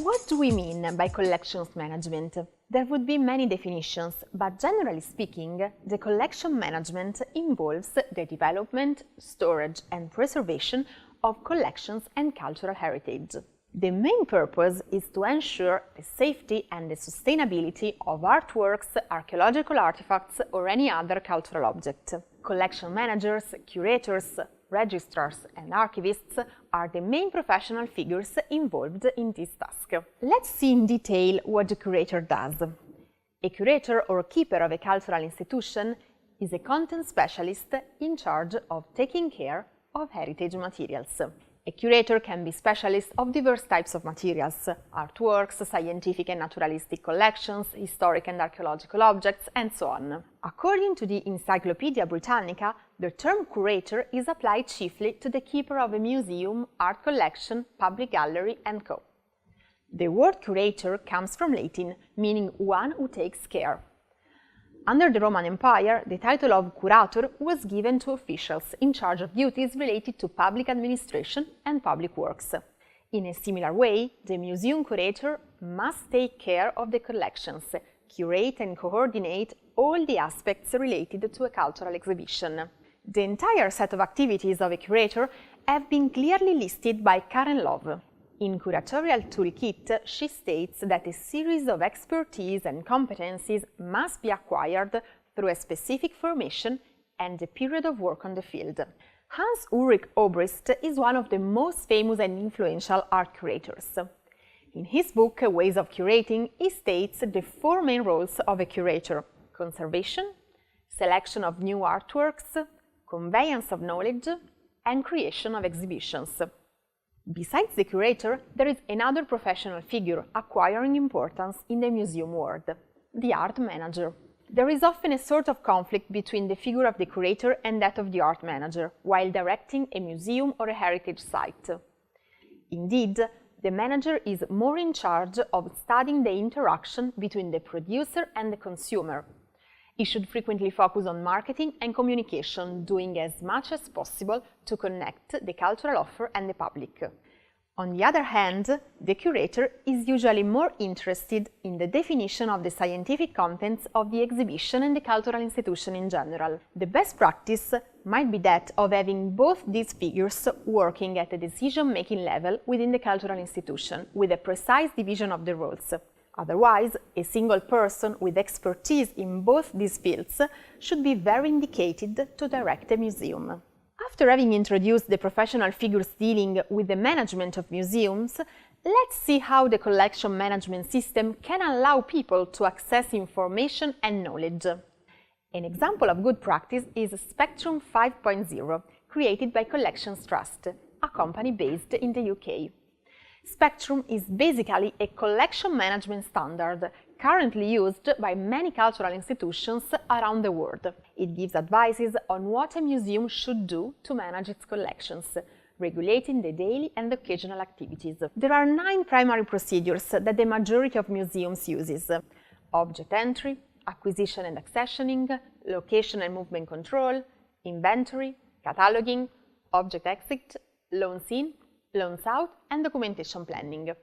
What do we mean by collections management? There would be many definitions, but generally speaking, the collection management involves the development, storage and preservation of collections and cultural heritage. The main purpose is to ensure the safety and the sustainability of artworks, archaeological artifacts or any other cultural object. Collection managers, curators, registrars and archivists are the main professional figures involved in this task. Let's see in detail what the curator does. A curator or keeper of a cultural institution is a content specialist in charge of taking care of heritage materials. A curator can be specialist of diverse types of materials, artworks, scientific and naturalistic collections, historic and archaeological objects, and so on. According to the Encyclopaedia Britannica, the term curator is applied chiefly to the keeper of a museum, art collection, public gallery, and co. The word curator comes from Latin, meaning one who takes care. Under the Roman Empire, the title of curator was given to officials in charge of duties related to public administration and public works. In a similar way, the museum curator must take care of the collections, curate and coordinate all the aspects related to a cultural exhibition. The entire set of activities of a curator have been clearly listed by Karen Love. In Curatorial Toolkit, she states that a series of expertise and competencies must be acquired through a specific formation and a period of work on the field. Hans-Ulrich Obrist is one of the most famous and influential art curators. In his book, Ways of Curating, he states the four main roles of a curator: conservation, selection of new artworks, conveyance of knowledge, and creation of exhibitions. Besides the curator, there is another professional figure acquiring importance in the museum world: the art manager. There is often a sort of conflict between the figure of the curator and that of the art manager while directing a museum or a heritage site. Indeed, the manager is more in charge of studying the interaction between the producer and the consumer. He should frequently focus on marketing and communication, doing as much as possible to connect the cultural offer and the public. On the other hand, the curator is usually more interested in the definition of the scientific contents of the exhibition and the cultural institution in general. The best practice might be that of having both these figures working at a decision-making level within the cultural institution, with a precise division of the roles. Otherwise, a single person with expertise in both these fields should be very indicated to direct a museum. After having introduced the professional figures dealing with the management of museums, let's see how the collection management system can allow people to access information and knowledge. An example of good practice is Spectrum 5.0, created by Collections Trust, a company based in the UK. Spectrum is basically a collection management standard currently used by many cultural institutions around the world. It gives advices on what a museum should do to manage its collections, regulating the daily and occasional activities. There are 9 primary procedures that the majority of museums uses: object entry, acquisition and accessioning, location and movement control, inventory, cataloging, object exit, loans in, loans out, and documentation planning.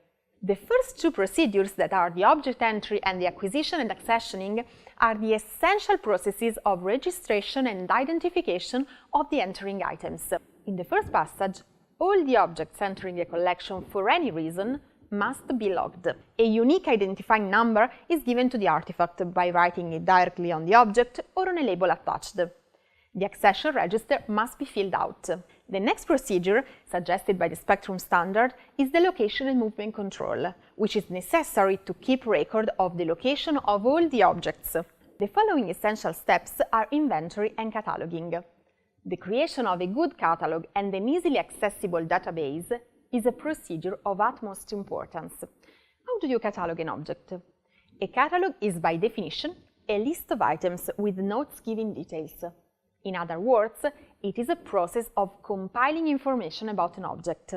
The first 2 procedures, that are the object entry and the acquisition and accessioning, are the essential processes of registration and identification of the entering items. In the first passage, all the objects entering a collection for any reason must be logged. A unique identifying number is given to the artifact by writing it directly on the object or on a label attached. The accession register must be filled out. The next procedure, suggested by the Spectrum standard, is the location and movement control, which is necessary to keep record of the location of all the objects. The following essential steps are inventory and cataloging. The creation of a good catalog and an easily accessible database is a procedure of utmost importance. How do you catalog an object? A catalog is, by definition, a list of items with notes giving details. In other words, it is a process of compiling information about an object.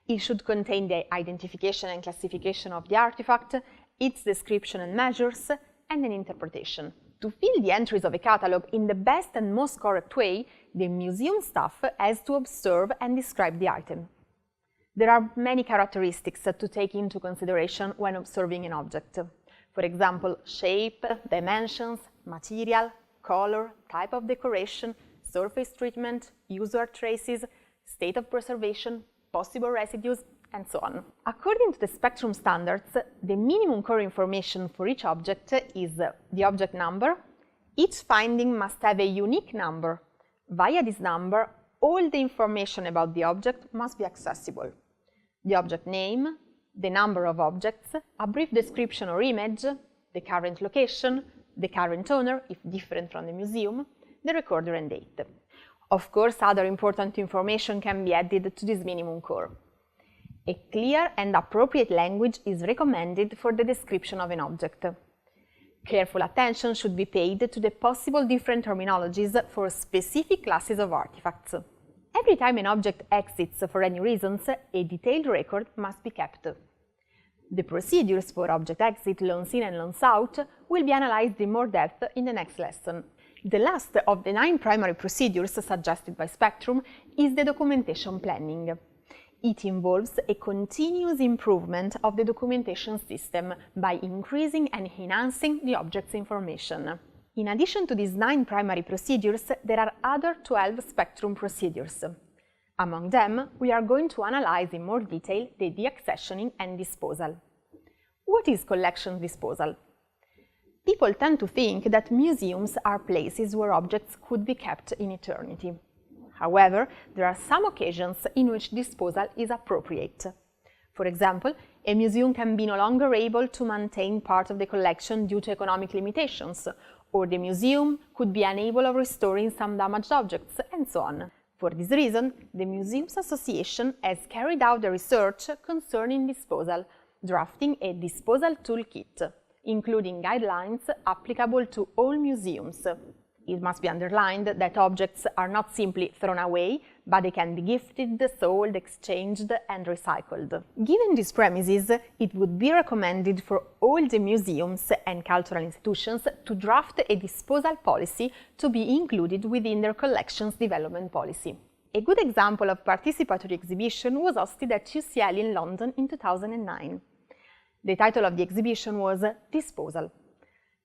It should contain the identification and classification of the artifact, its description and measures, and an interpretation. To fill the entries of a catalog in the best and most correct way, the museum staff has to observe and describe the item. There are many characteristics to take into consideration when observing an object. For example, shape, dimensions, material, color, type of decoration, surface treatment, user traces, state of preservation, possible residues, and so on. According to the spectrum standards, the minimum core information for each object is the object number. Each finding must have a unique number. Via this number, all the information about the object must be accessible. The object name, the number of objects, a brief description or image, the current location, the current owner, if different from the museum, the recorder and date. Of course, other important information can be added to this minimum core. A clear and appropriate language is recommended for the description of an object. Careful attention should be paid to the possible different terminologies for specific classes of artifacts. Every time an object exits for any reasons, a detailed record must be kept. The procedures for object exit, loans in and loans out will be analyzed in more depth in the next lesson. The last of the 9 primary procedures suggested by Spectrum is the documentation planning. It involves a continuous improvement of the documentation system by increasing and enhancing the object's information. In addition to these 9 primary procedures, there are other 12 Spectrum procedures. Among them, we are going to analyze in more detail the deaccessioning and disposal. What is collection disposal? People tend to think that museums are places where objects could be kept in eternity. However, there are some occasions in which disposal is appropriate. For example, a museum can be no longer able to maintain part of the collection due to economic limitations, or the museum could be unable of restoring some damaged objects, and so on. For this reason, the Museums Association has carried out the research concerning disposal, drafting a disposal toolkit, including guidelines applicable to all museums. It must be underlined that objects are not simply thrown away, but they can be gifted, sold, exchanged, and recycled. Given these premises, it would be recommended for all the museums and cultural institutions to draft a disposal policy to be included within their collections development policy. A good example of participatory exhibition was hosted at UCL in London in 2009. The title of the exhibition was Disposal.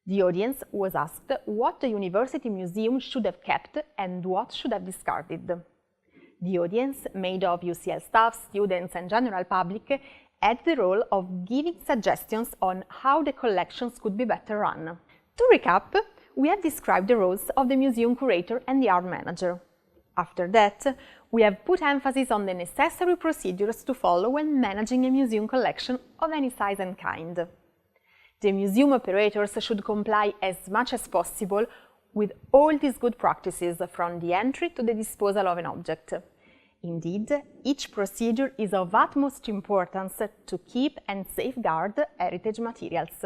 The audience was asked what the university museum should have kept and what should have discarded. The audience, made of UCL staff, students and general public, had the role of giving suggestions on how the collections could be better run. To recap, we have described the roles of the museum curator and the art manager. After that, we have put emphasis on the necessary procedures to follow when managing a museum collection of any size and kind. The museum operators should comply as much as possible with all these good practices from the entry to the disposal of an object. Indeed, each procedure is of utmost importance to keep and safeguard heritage materials.